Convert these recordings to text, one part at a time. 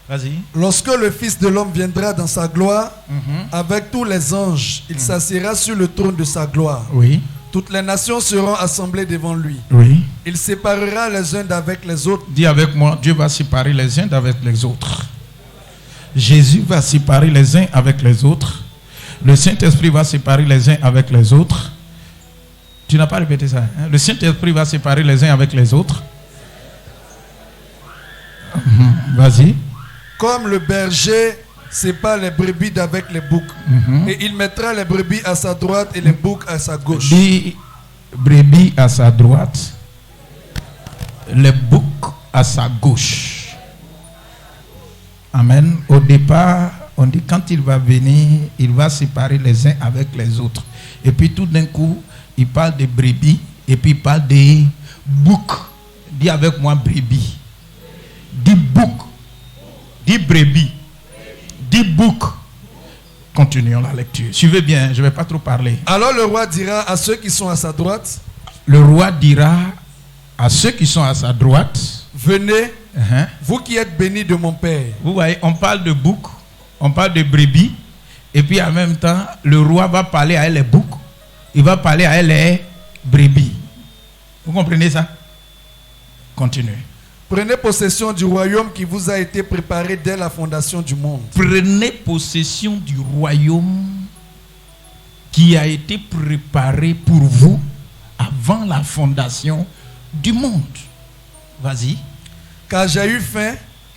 Vas-y. Lorsque le Fils de l'homme viendra dans sa gloire, avec tous les anges, il s'assiera sur le trône de sa gloire. Oui. Toutes les nations seront assemblées devant lui. Oui. Il séparera les uns d'avec les autres. Dis avec moi, Dieu va séparer les uns d'avec les autres. Jésus va séparer les uns avec les autres. Le Saint-Esprit va séparer les uns avec les autres. Tu n'as pas répété ça, hein? Le Saint-Esprit va séparer les uns avec les autres. Vas-y. Comme le berger sépare les brebis d'avec les boucs. Et il mettra les brebis à sa droite et les boucs à sa gauche. Dis brebis à sa droite, les boucs à sa gauche. Amen. Au départ, on dit quand il va venir, il va séparer les uns avec les autres. Et puis tout d'un coup, il parle de brebis et puis il parle des boucs. Dis avec moi brebis. Dis boucs. Dis brebis. Dis boucs. Continuons la lecture. Suivez bien, je ne vais pas trop parler. Alors le roi dira à ceux qui sont à sa droite, le roi dira à ceux qui sont à sa droite, venez, vous qui êtes bénis de mon Père. Vous voyez, on parle de boucs, on parle de brebis, et puis en même temps, le roi va parler à elle les boucs, il va parler à elle les brebis. Vous comprenez ça? Continuez. Prenez possession du royaume qui vous a été préparé dès la fondation du monde. Prenez possession du royaume qui a été préparé pour vous avant la fondation du monde. Vas-y. Car j'ai eu faim.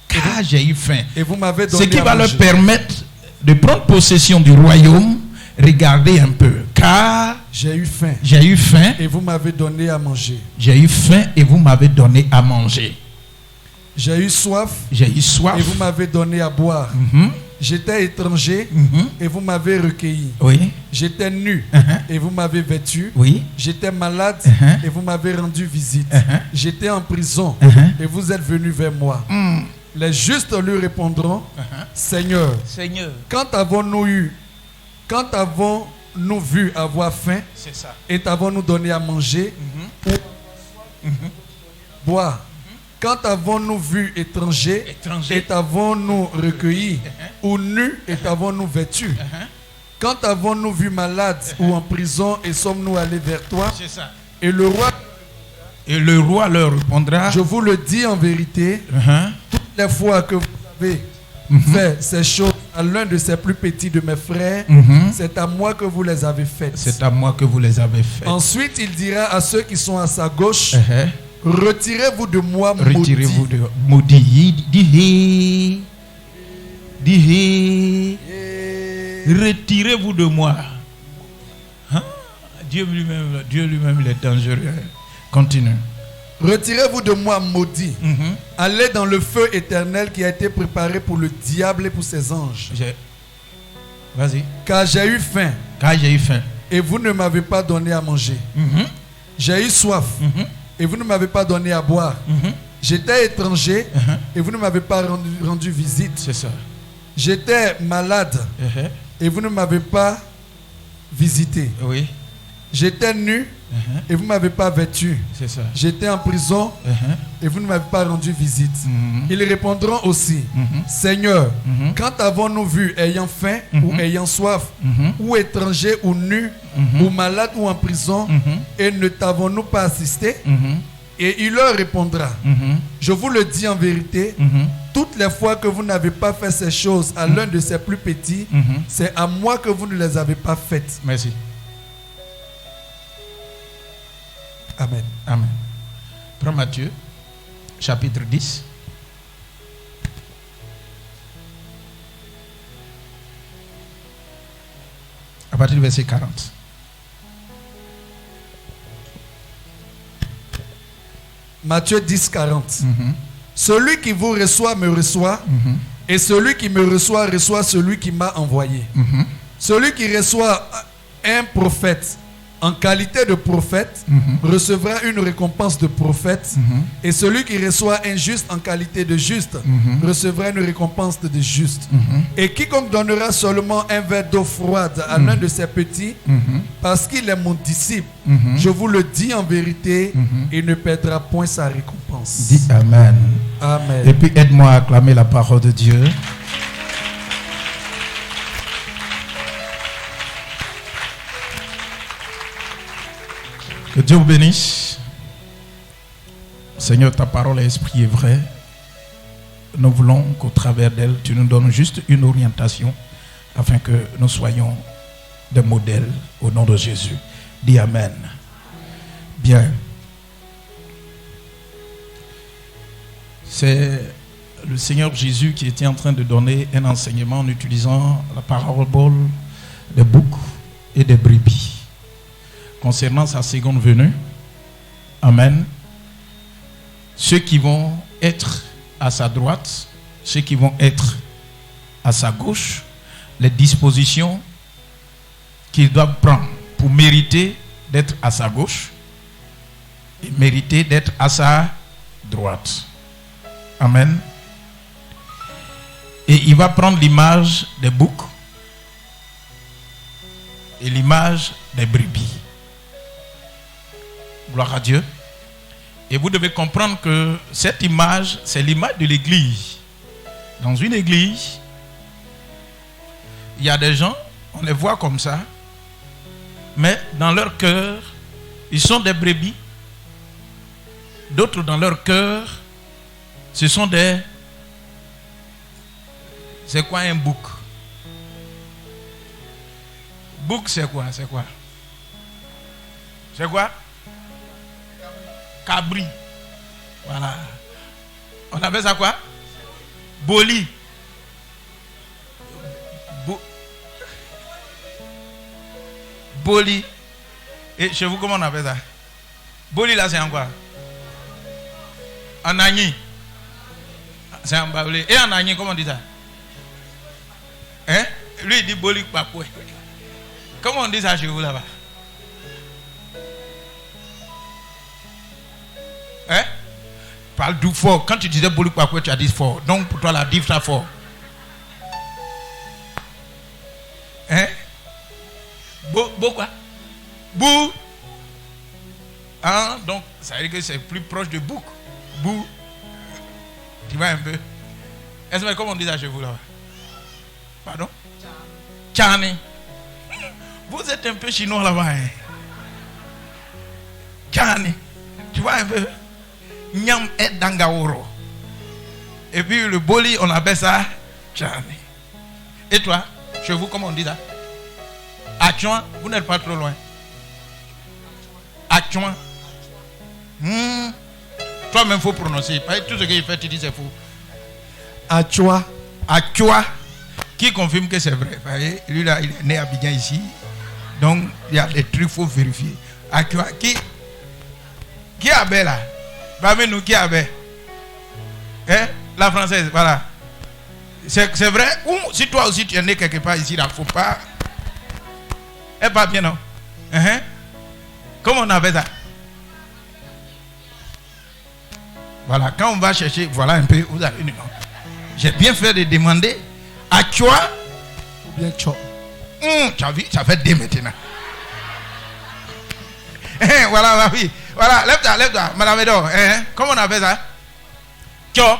Car j'ai eu faim. Et vous m'avez donné ce qui à va manger. leur permettre de prendre possession du royaume. Regardez un peu. Car j'ai eu faim. J'ai eu faim. Et vous m'avez donné à manger. J'ai eu faim et vous m'avez donné à manger. J'ai eu soif. J'ai eu soif. Et vous m'avez donné à boire. J'étais étranger et vous m'avez recueilli. Oui. J'étais nu et vous m'avez vêtu. Oui. J'étais malade et vous m'avez rendu visite. J'étais en prison et vous êtes venu vers moi. Les justes lui répondront, Seigneur, quand avons-nous vu avoir faim et t'avons-nous donné à manger ou boire? Quand avons-nous vu étranger et t'avons-nous recueilli ou nu et t'avons-nous vêtu? Quand avons-nous vu malade ou en prison et sommes-nous allés vers toi? Et le roi leur répondra, je vous le dis en vérité, toutes les fois que vous avez fait ces choses à l'un de ces plus petits de mes frères, c'est à moi que vous les avez faites. C'est à moi que vous les avez faites. Ensuite, il dira à ceux qui sont à sa gauche, retirez-vous de moi, maudit. Retirez-vous de maudit. Retirez-vous de moi. Dieu lui-même, il est dangereux. Continue. Retirez-vous de moi, maudit. Allez dans le feu éternel qui a été préparé pour le diable et pour ses anges. Vas-y. Car j'ai eu faim. Et vous ne m'avez pas donné à manger. J'ai eu soif. Et vous ne m'avez pas donné à boire. J'étais étranger et vous ne m'avez pas rendu visite. C'est ça. J'étais malade et vous ne m'avez pas visité. Oui. J'étais nu et vous ne m'avez pas vêtu. C'est ça. J'étais en prison et vous ne m'avez pas rendu visite. Ils répondront aussi, Seigneur, quand avons-nous vu ayant faim ou ayant soif, ou étranger ou nu, ou malade ou en prison, et ne t'avons-nous pas assisté? Et il leur répondra, je vous le dis en vérité, toutes les fois que vous n'avez pas fait ces choses à l'un de ces plus petits, c'est à moi que vous ne les avez pas faites. Merci. Amen. Amen. Prends Matthieu, chapitre 10. À partir du verset 40. Matthieu 10, 40. Celui qui vous reçoit me reçoit, et celui qui me reçoit reçoit celui qui m'a envoyé. Celui qui reçoit un prophète en qualité de prophète recevra une récompense de prophète, et celui qui reçoit un juste en qualité de juste recevra une récompense de juste. Et quiconque donnera seulement un verre d'eau froide à l'un de ses petits, parce qu'il est mon disciple, je vous le dis en vérité, il ne perdra point sa récompense. délivrance. Dis Amen. Amen. Et puis aide-moi à acclamer la parole de Dieu. Que Dieu vous bénisse. Seigneur, ta parole est esprit et vrai. Nous voulons qu'au travers d'elle, tu nous donnes juste une orientation afin que nous soyons des modèles au nom de Jésus. Dis Amen. Bien. C'est le Seigneur Jésus qui était en train de donner un enseignement en utilisant la parabole des boucs et des brebis concernant sa seconde venue. Amen. Ceux qui vont être à sa droite, ceux qui vont être à sa gauche, les dispositions qu'ils doivent prendre pour mériter d'être à sa gauche et mériter d'être à sa droite. Amen. Et il va prendre l'image des boucs et l'image des brebis. Gloire à Dieu. Et vous devez comprendre que cette image, c'est l'image de l'église. Dans une église, il y a des gens, on les voit comme ça, mais dans leur cœur, ils sont des brebis. D'autres, dans leur cœur, ce sont des... C'est quoi un bouc? Bouc, c'est quoi? C'est quoi? C'est quoi? Cabri. Voilà. On appelle ça quoi? Boli. Boli. Et chez vous, comment on appelle ça? Boli là, c'est en quoi? En agni. C'est en baoulé. Et en agni, comment on dit ça? Hein? Lui, il dit boli papoué. Comment on dit ça chez vous là-bas? Hein? Parle d'où fort. Quand tu disais boli papoué, tu as dit fort. Donc pour toi, la div, ça fort. Hein? Beau quoi? Bou. Hein? Donc, ça veut dire que c'est plus proche de bouc. Bou. Tu vois un peu? Est-ce que comment on dit ça chez vous là-bas? Pardon? Tchani. Vous êtes un peu chinois là-bas. Hein? Tchani. Tu vois un peu? Nyam et dangaoro. Et puis le boli, on appelle ça tchani. Et toi, chez vous, comment on dit ça? Achouan, vous n'êtes pas trop loin. Achouan. Toi-même, il faut prononcer. Tout ce qu'il fait, tu dis c'est faux. Achoua. Achoua. Qui confirme que c'est vrai. Lui là, il est né à Abidjan ici. Donc, il y a des trucs qu'il faut vérifier. Achoua. Qui a bé là? Parmi nous, qui a bé? Hein? La française, voilà. C'est vrai. Ou si toi aussi tu es né quelque part ici, il ne faut pas. Elle pas bien, non? Comment on appelle ça? Voilà, quand on va chercher, voilà un peu, vous avez une. J'ai bien fait de demander à toi. Ou bien Tcho. Tu as vu, ça fait deux maintenant. Voilà, oui. Voilà, lève-toi, madame Edo. Comment on appelle ça? Tcho.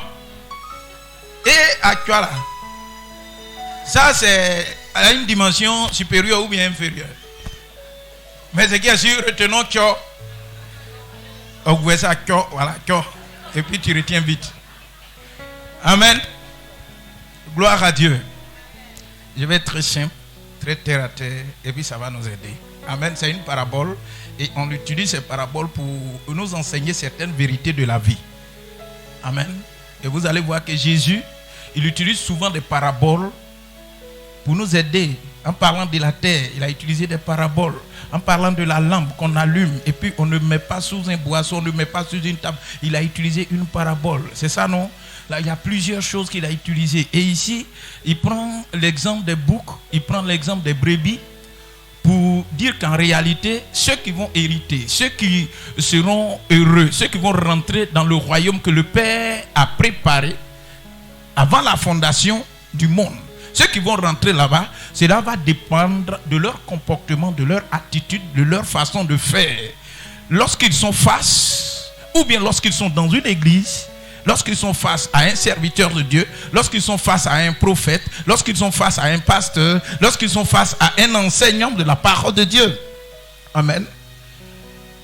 Et à toi là. Ça, c'est à une dimension supérieure ou bien inférieure. Mais ce qui est sûr, retenons Tcho. On voit ça, Tcho, voilà, Tcho. Et puis tu retiens vite. Amen. Gloire à Dieu. Je vais être très simple, très terre à terre, et puis ça va nous aider. Amen. C'est une parabole, et on utilise ces paraboles pour nous enseigner certaines vérités de la vie. Amen. Et vous allez voir que Jésus, il utilise souvent des paraboles pour nous aider. En parlant de la terre, il a utilisé des paraboles. En parlant de la lampe qu'on allume et puis on ne met pas sous un boisson, on ne met pas sous une table, il a utilisé une parabole. C'est ça, non? Là, il y a plusieurs choses qu'il a utilisées. Et ici, il prend l'exemple des boucs, il prend l'exemple des brebis pour dire qu'en réalité, ceux qui vont hériter, ceux qui seront heureux, ceux qui vont rentrer dans le royaume que le Père a préparé avant la fondation du monde, ceux qui vont rentrer là-bas, cela va dépendre de leur comportement, de leur attitude, de leur façon de faire. Lorsqu'ils sont face ou bien lorsqu'ils sont dans une église, lorsqu'ils sont face à un serviteur de Dieu, lorsqu'ils sont face à un prophète, lorsqu'ils sont face à un pasteur, lorsqu'ils sont face à un enseignant de la parole de Dieu. Amen.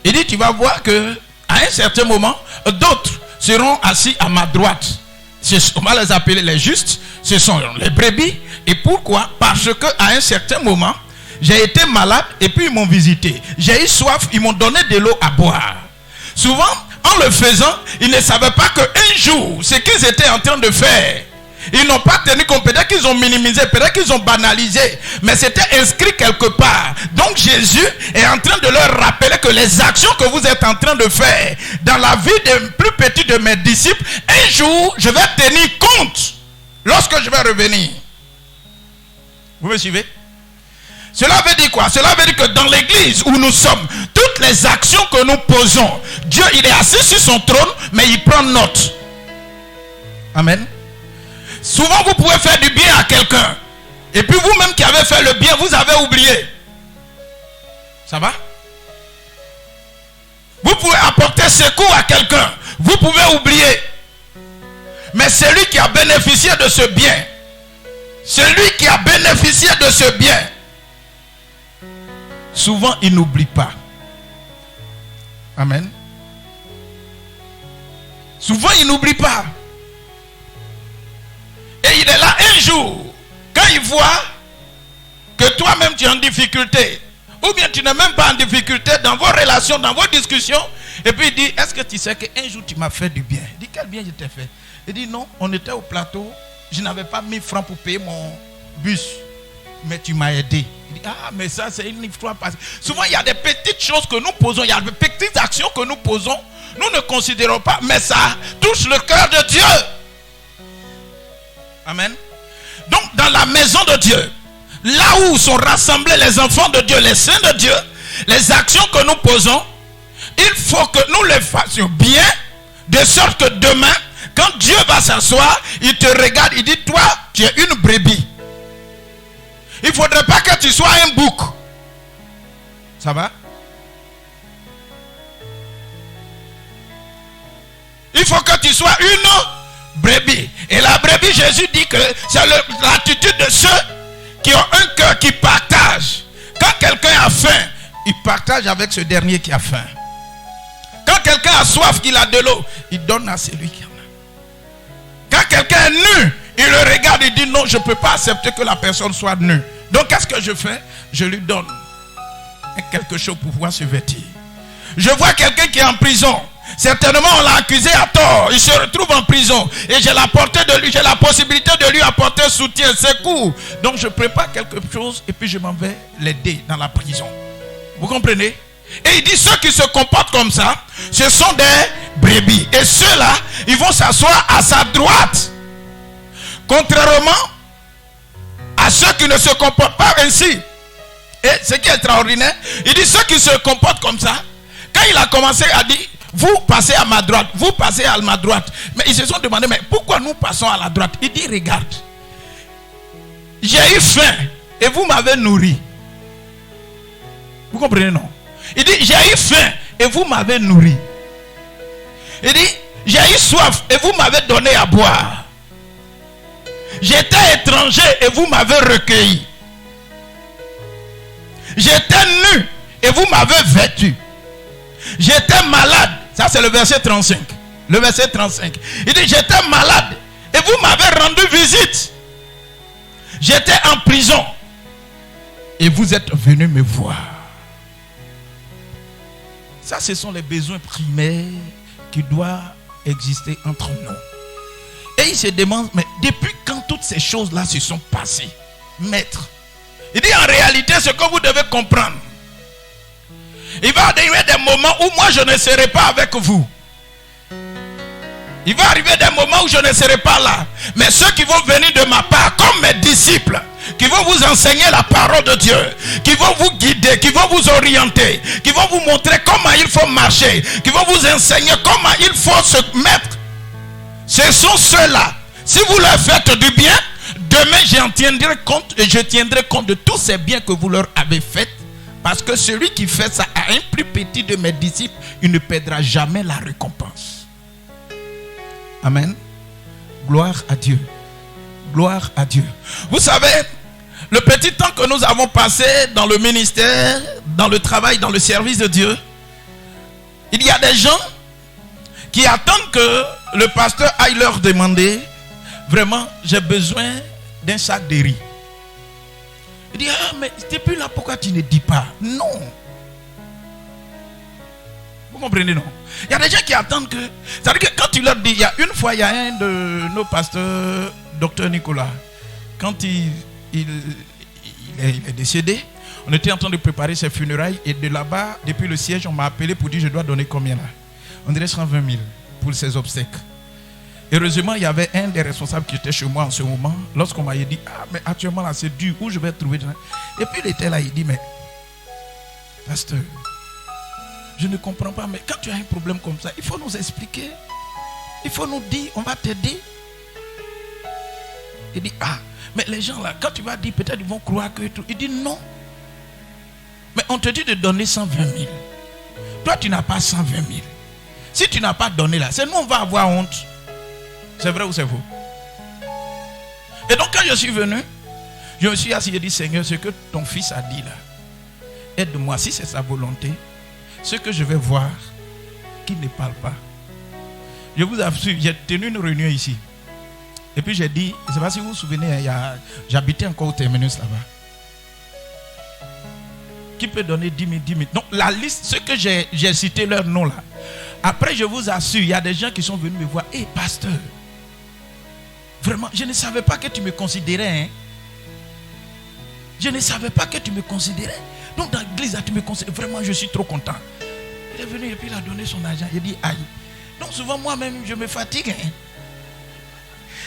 Il dit, tu vas voir que à un certain moment, d'autres seront assis à ma droite. On va les appeler les justes, ce sont les brebis. Et pourquoi? Parce qu'à un certain moment, j'ai été malade et puis ils m'ont visité. J'ai eu soif, ils m'ont donné de l'eau à boire. Souvent, en le faisant, ils ne savaient pas qu'un jour, ce qu'ils étaient en train de faire, ils n'ont pas tenu compte. Peut-être qu'ils ont minimisé, peut-être qu'ils ont banalisé, mais c'était inscrit quelque part. Donc Jésus est en train de leur rappeler que les actions que vous êtes en train de faire dans la vie des plus petits de mes disciples, un jour, je vais tenir compte lorsque je vais revenir. Vous me suivez? Cela veut dire quoi? Cela veut dire que dans l'église où nous sommes, toutes les actions que nous posons, Dieu, il est assis sur son trône, mais il prend note. Amen. Souvent, vous pouvez faire du bien à quelqu'un. Et puis vous-même qui avez fait le bien, vous avez oublié. Ça va? Vous pouvez apporter secours à quelqu'un. Vous pouvez oublier. Mais celui qui a bénéficié de ce bien, celui qui a bénéficié de ce bien, souvent il n'oublie pas. Amen. Souvent il n'oublie pas. Et il est là un jour, quand il voit que toi-même tu es en difficulté, ou bien tu n'es même pas en difficulté dans vos relations, dans vos discussions, et puis il dit, est-ce que tu sais qu'un jour tu m'as fait du bien? Il dit, quel bien je t'ai fait? Il dit, non, on était au plateau, je n'avais pas 1000 francs pour payer mon bus, mais tu m'as aidé. Il dit, ah, mais ça c'est une histoire passée. Souvent il y a des petites choses que nous posons, il y a des petites actions que nous posons, nous ne considérons pas, mais ça touche le cœur de Dieu. Amen. Donc dans la maison de Dieu, là où sont rassemblés les enfants de Dieu, les saints de Dieu, les actions que nous posons, il faut que nous les fassions bien, de sorte que demain, quand Dieu va s'asseoir, il te regarde, il dit, toi, tu es une brebis. Il ne faudrait pas que tu sois un bouc. Ça va? Il faut que tu sois une brebis. Et la brebis, Jésus dit que c'est l'attitude de ceux qui ont un cœur qui partage. Quand quelqu'un a faim, il partage avec ce dernier qui a faim. Quand quelqu'un a soif, qu'il a de l'eau, il donne à celui qui en a. Quand quelqu'un est nu, il le regarde et dit non, je ne peux pas accepter que la personne soit nue. Donc qu'est-ce que je fais? Je lui donne quelque chose pour pouvoir se vêtir. Je vois quelqu'un qui est en prison. Certainement on l'a accusé à tort. Il se retrouve en prison. Et j'ai la portée de lui, j'ai la possibilité de lui apporter soutien, secours. Donc je prépare quelque chose et puis je m'en vais l'aider dans la prison. Vous comprenez? Et il dit ceux qui se comportent comme ça, ce sont des brebis. Et ceux-là, ils vont s'asseoir à sa droite. Contrairement à ceux qui ne se comportent pas ainsi. Et ce qui est extraordinaire, il dit ceux qui se comportent comme ça, quand il a commencé à dire, vous passez à ma droite, vous passez à ma droite. Mais ils se sont demandé, mais pourquoi nous passons à la droite? Il dit, regarde, j'ai eu faim et vous m'avez nourri. Vous comprenez, non? Il dit, j'ai eu faim et vous m'avez nourri. Il dit, j'ai eu soif et vous m'avez donné à boire. J'étais étranger et vous m'avez recueilli. J'étais nu et vous m'avez vêtu. J'étais malade. Ça c'est le verset 35. Le verset 35. Il dit, j'étais malade et vous m'avez rendu visite. J'étais en prison et vous êtes venus me voir. Ça, ce sont les besoins primaires qui doivent exister entre nous. Et il se demande, mais depuis quand toutes ces choses-là se sont passées, maître? Il dit, en réalité, ce que vous devez comprendre, il va arriver des moments où moi je ne serai pas avec vous. Il va arriver des moments où je ne serai pas là. Mais ceux qui vont venir de ma part, comme mes disciples, qui vont vous enseigner la parole de Dieu, qui vont vous guider, qui vont vous orienter, qui vont vous montrer comment il faut marcher, qui vont vous enseigner comment il faut se mettre. Ce sont ceux-là. Si vous leur faites du bien, demain j'en tiendrai compte et je tiendrai compte de tous ces biens que vous leur avez faits Parce que celui qui fait ça à un plus petit de mes disciples, il ne perdra jamais la récompense. Amen. Gloire à Dieu. Gloire à Dieu. Vous savez, le petit temps que nous avons passé dans le ministère, dans le travail, dans le service de Dieu, il y a des gens qui attendent que le pasteur aille leur demander, vraiment, j'ai besoin d'un sac de riz. Il dit, ah, mais depuis là, pourquoi tu ne dis pas? Non. Vous comprenez, non? Il y a des gens qui attendent que... C'est-à-dire que quand tu leur dis, il y a une fois, il y a un de nos pasteurs, docteur Nicolas, quand il est décédé, on était en train de préparer ses funérailles et de là-bas, depuis le siège, on m'a appelé pour dire, je dois donner combien là? On dirait 120 000 pour ses obsèques. Heureusement, il y avait un des responsables qui était chez moi en ce moment. Lorsqu'on m'a dit, ah, mais actuellement là, c'est dur, où je vais trouver? Et puis il était là, il dit, mais, pasteur, je ne comprends pas, mais quand tu as un problème comme ça, il faut nous expliquer. Il faut nous dire, on va t'aider. Il dit, ah, mais les gens là, quand tu vas dire, peut-être ils vont croire que tout. Il dit, non. Mais on te dit de donner 120 000. Toi, tu n'as pas 120 000. Si tu n'as pas donné là, c'est nous, on va avoir honte. C'est vrai ou c'est faux? Et donc, quand je suis venu, je me suis assis et dit, Seigneur, ce que ton fils a dit là, aide-moi, si c'est sa volonté, ce que je vais voir, qu'il ne parle pas. Je vous assure, j'ai tenu une réunion ici. Et puis j'ai dit, je ne sais pas si vous vous souvenez, j'habitais encore au terminus là-bas. Qui peut donner 10 000, 10 000? Donc la liste, ce que j'ai cité leur nom là. Après, je vous assure, il y a des gens qui sont venus me voir. Hé, pasteur, vraiment, je ne savais pas que tu me considérais. Hein? Je ne savais pas que tu me considérais. Donc dans l'église, là, tu me considères. Vraiment, je suis trop content. Il est venu et puis il a donné son argent. Il a dit, aïe. Donc souvent, moi-même, je me fatigue. Hein?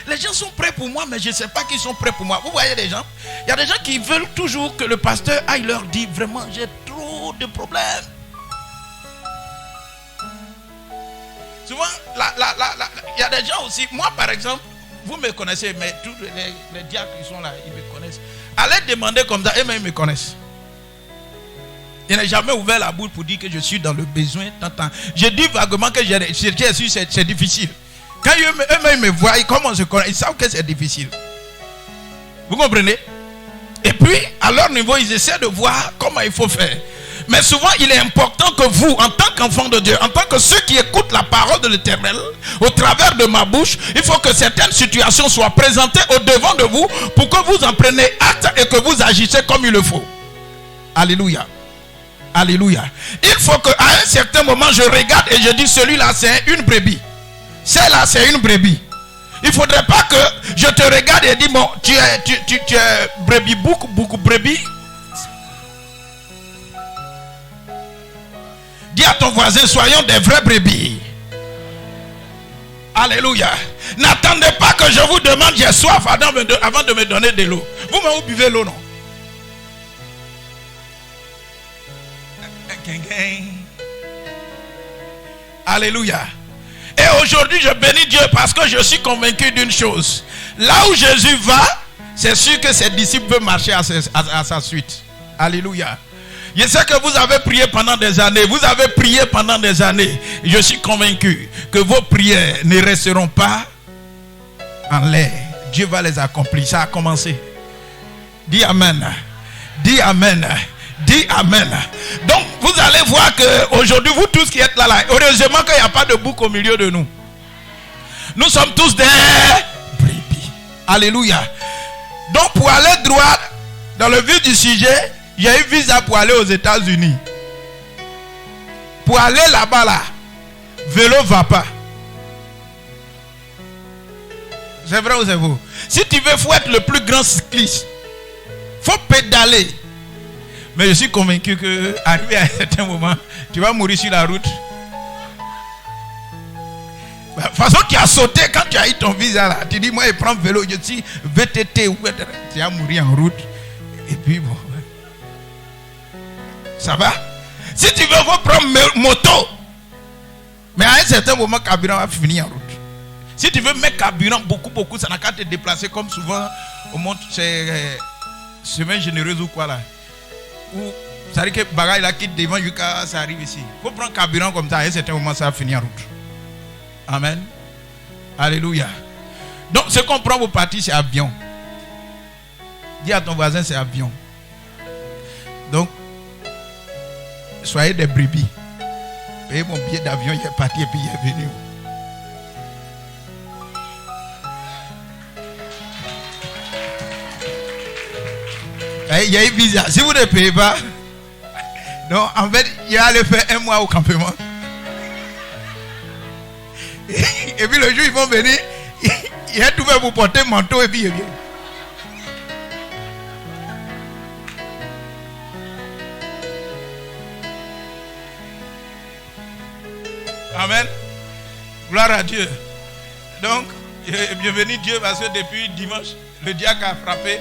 Les gens sont prêts pour moi, mais je ne sais pas qu'ils sont prêts pour moi. Vous voyez les gens? Il y a des gens qui veulent toujours que le pasteur aille leur dire, vraiment, j'ai trop de problèmes. Souvent, il y a des gens aussi, moi par exemple, vous me connaissez, mais tous les diacres qui sont là, ils me connaissent. Allez demander comme ça, eux-mêmes ils me connaissent. Je n'ai jamais ouvert la bouche pour dire que je suis dans le besoin. Je dis vaguement que j'ai su, c'est difficile. Quand eux-mêmes me voient, comment on se connaît, ils savent que c'est difficile. Vous comprenez? Et puis, à leur niveau, ils essaient de voir comment il faut faire. Mais souvent, il est important que vous, en tant qu'enfants de Dieu, en tant que ceux qui écoutent la parole de l'Éternel, au travers de ma bouche, il faut que certaines situations soient présentées au devant de vous pour que vous en preniez acte et que vous agissez comme il le faut. Alléluia. Alléluia. Il faut qu'à un certain moment, je regarde et je dis, celui-là, c'est une brebis. Celle-là, c'est une brebis. Il ne faudrait pas que je te regarde et dis, bon, tu es brebis, beaucoup brebis. Dis à ton voisin, soyons des vrais brebis. Alléluia. N'attendez pas que je vous demande, j'ai soif avant de me donner de l'eau. Vous-même, vous buvez l'eau, non? Alléluia. Et aujourd'hui, je bénis Dieu parce que je suis convaincu d'une chose. Là où Jésus va, c'est sûr que ses disciples peuvent marcher à sa suite. Alléluia. Je sais que vous avez prié pendant des années. Vous avez prié pendant des années. Je suis convaincu que vos prières ne resteront pas en l'air. Dieu va les accomplir. Ça a commencé. Dis Amen. Dis Amen. Dis Amen. Donc vous allez voir qu'aujourd'hui, vous tous qui êtes là, heureusement qu'il n'y a pas de bouc au milieu de nous. Nous sommes tous des brebis. Alléluia. Donc pour aller droit dans le vif du sujet, j'ai eu visa pour aller aux États-Unis. Pour aller là-bas, là, vélo ne va pas. C'est vrai ou c'est faux? Si tu veux, il faut être le plus grand cycliste. Il faut pédaler. Mais je suis convaincu que, arrivé à un certain moment, tu vas mourir sur la route. De toute façon, tu as sauté quand tu as eu ton visa là. Tu dis, moi, je prends vélo, je suis VTT ou VTT. Tu vas mourir en route. Et puis, bon. Ça va? Si tu veux, il faut prendre moto. Mais à un certain moment, le carburant va finir en route. Si tu veux mettre carburant beaucoup, ça n'a qu'à te déplacer comme souvent au monde, c'est semaine généreuse ou quoi là. Où Ça veut dire que bagaille là quitte devant jusqu'à ça arrive ici. Il faut prendre carburant comme ça et à un certain moment ça va finir en route. Amen. Alléluia. Donc ce qu'on prend pour partir c'est avion. Dis à ton voisin c'est avion. Donc soyez des brebis. Payez mon billet d'avion, il est parti et puis il est venu. Il y a une visa. Si vous ne payez pas, donc en fait, il va aller faire 1 mois au campement. Et puis le jour, ils vont venir, il a tout fait pour porter manteau et puis il vient. Amen. Gloire à Dieu. Donc, bienvenue Dieu parce que depuis dimanche, le diacre a frappé.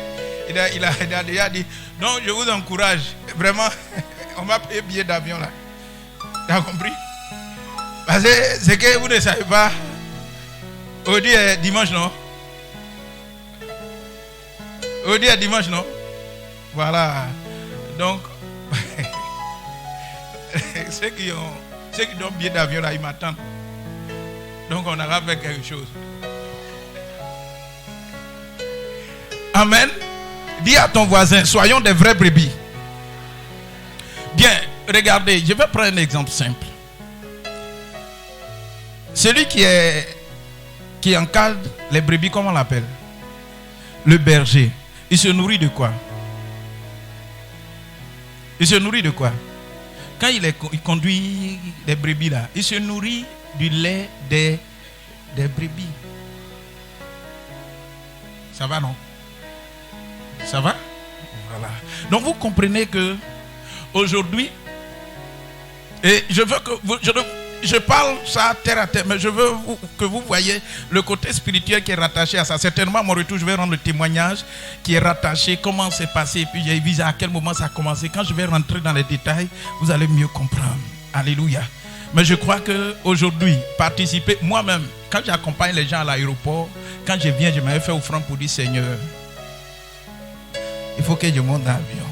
Il a déjà dit, non, je vous encourage. Vraiment, on m'a payé billet d'avion là. Tu as compris? Parce que c'est que vous ne savez pas. Aujourd'hui est dimanche, non? Aujourd'hui est dimanche, non? Voilà. Donc, ceux qui donnent billet d'avion là, ils m'attendent. Donc, on aura fait quelque chose. Amen. Dis à ton voisin, soyons des vrais brebis. Bien, regardez, je vais prendre un exemple simple. Celui qui encadre les brebis, comment on l'appelle? Le berger. Il se nourrit de quoi? Il se nourrit de quoi? Quand il conduit les brebis là, il se nourrit du lait des brebis. Ça va, non? Ça va? Voilà. Donc vous comprenez que aujourd'hui, et je veux que je parle ça terre à terre, mais je veux que vous voyez le côté spirituel qui est rattaché à ça. Certainement, à mon retour, je vais rendre le témoignage qui est rattaché, comment c'est passé, et puis j'ai visé à quel moment ça a commencé. Quand je vais rentrer dans les détails, vous allez mieux comprendre. Alléluia. Mais je crois qu'aujourd'hui, participer, moi-même, quand j'accompagne les gens à l'aéroport, quand je viens, je m'avais fait offrande pour dire, Seigneur, il faut que je monte dans l'avion.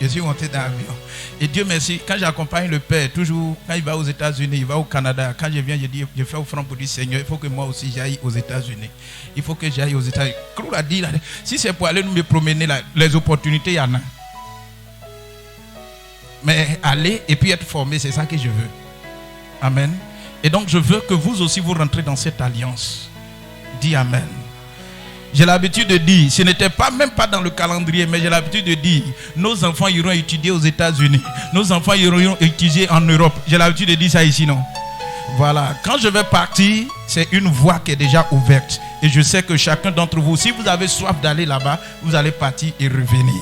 Je suis monté dans l'avion. Et Dieu merci, quand j'accompagne le Père, toujours, quand il va aux États-Unis, il va au Canada, quand je viens, je dis, je fais offrande pour dire, Seigneur, il faut que moi aussi j'aille aux États-Unis. Il faut que j'aille aux États-Unis. Claude a dit, là, si c'est pour aller nous me promener, là, les opportunités, il y en a. Mais aller et puis être formé, c'est ça que je veux. Amen. Et donc, je veux que vous aussi, vous rentrez dans cette alliance. Dis Amen. J'ai l'habitude de dire, ce n'était pas même pas dans le calendrier, mais j'ai l'habitude de dire, nos enfants iront étudier aux États-Unis, nos enfants iront étudier en Europe. J'ai l'habitude de dire ça ici, non? Voilà, quand je vais partir, c'est une voie qui est déjà ouverte. Et je sais que chacun d'entre vous, si vous avez soif d'aller là-bas, vous allez partir et revenir.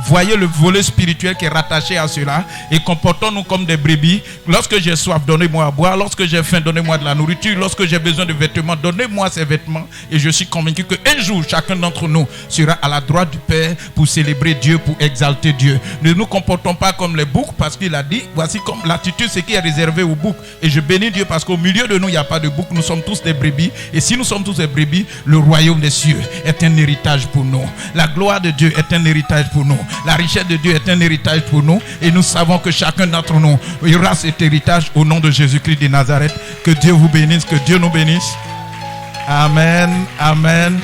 Voyez le volet spirituel qui est rattaché à cela. Et comportons-nous comme des brebis. Lorsque j'ai soif, donnez-moi à boire. Lorsque j'ai faim, donnez-moi de la nourriture. Lorsque j'ai besoin de vêtements, donnez-moi ces vêtements. Et je suis convaincu qu'un jour, chacun d'entre nous sera à la droite du Père pour célébrer Dieu, pour exalter Dieu. Ne nous comportons pas comme les boucs, parce qu'il a dit, voici comme l'attitude, ce qui est réservé aux boucs. Et je bénis Dieu parce qu'au milieu de nous, il n'y a pas de boucs. Nous sommes tous des brebis. Et si nous sommes tous des brebis, le royaume des cieux est un héritage pour nous. La gloire de Dieu est un héritage pour nous. La richesse de Dieu est un héritage pour nous. Et nous savons que chacun d'entre nous aura cet héritage au nom de Jésus-Christ de Nazareth. Que Dieu vous bénisse, que Dieu nous bénisse. Amen, amen.